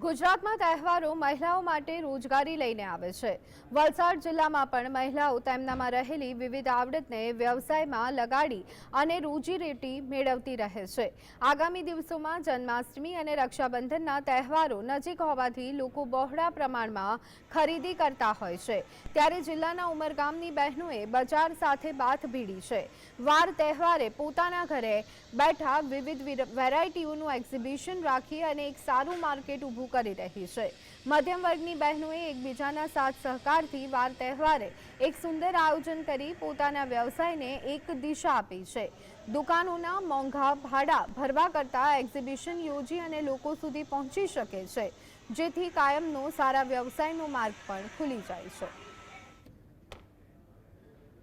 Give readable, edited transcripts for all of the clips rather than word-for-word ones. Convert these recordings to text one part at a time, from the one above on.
ગુજરાતમાં તહેવારો મહિલાઓ માટે રોજગારી લઈને આવે છે। વલસાડ જિલ્લામાં પણ મહિલાઓ તેમનામાં રહેલી વિવિધ આવડતને વ્યવસાયમાં લગાડી અને રોજીરોટી મેળવતી રહે છે। આગામી દિવસોમાં જન્માષ્ટમી અને રક્ષાબંધનના તહેવારો નજીક હોવાથી લોકો બહોળા પ્રમાણમાં ખરીદી કરતા હોય છે। ત્યારે જિલ્લાના ઉમરગામની બહેનોએ બજાર સાથે બાથ ભીડી છે। વાર તહેવારે પોતાના ઘરે બેઠા વિવિધ વેરાયટીઓનું એક્ઝિબિશન રાખી અને એક સારું માર્કેટ ઊભું કરી રહી છે। મધ્યમ વર્ગની બહેનોએ એકબીજાના સાથ સહકારથી વાર તહેવારે એક સુંદર આયોજન કરી પોતાના વ્યવસાયને એક દિશા આપી છે। દુકાનોના મોંઘા ભાડા ભરવા કરતા એક્ઝિબિશન યોજી અને લોકો સુધી પહોંચી શકે છે, જેથી કાયમનો સારા વ્યવસાયનો માર્ગ પણ ખુલી જાય છે।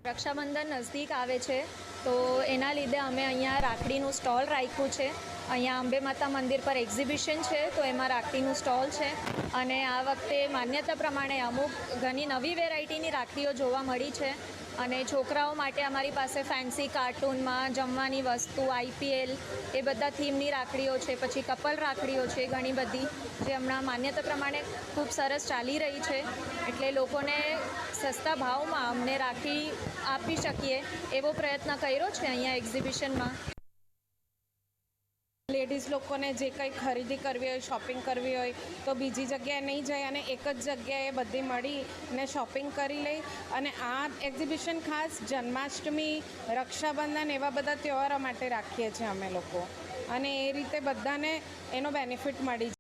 રક્ષાબંધન નજદીક આવે છે તો એના લીધે અમે અહીંયા રાખડીનું સ્ટોલ રાખ્યું છે। અહીંયા અંબે માતા મંદિર પર એક્ઝિબિશન છે તો એમાં રાખડીનું સ્ટોલ છે અને આ વખતે માન્યતા પ્રમાણે અમુક ઘણી નવી વેરાયટીની રાખડીઓ જોવા મળી છે અને છોકરાઓ માટે અમારી પાસે ફેન્સી કાર્ટૂનમાં જમવાની વસ્તુ IPL એ બધા થીમની રાખડીઓ છે। પછી કપલ રાખડીઓ છે ઘણી બધી જે હમણાં માન્યતા પ્રમાણે ખૂબ સરસ ચાલી રહી છે, એટલે લોકોને સસ્તા ભાવમાં અમને રાખી આપી શકીએ એવો પ્રયત્ન કર્યો છે અહીંયા એક્ઝિબિશનમાં। લેડીઝ લોકોને જે કંઈ ખરીદી કરવી હોય, શોપિંગ કરવી હોય તો બીજી જગ્યાએ નહીં જાય અને એક જ જગ્યાએ બધી મળીને શોપિંગ કરી લે। અને આ એક્ઝિબિશન ખાસ જન્માષ્ટમી, રક્ષાબંધન એવા બધા તહેવારો માટે રાખીએ છીએ અમે લોકો, અને એ રીતે બધાને એનો બેનિફિટ મળી જાય।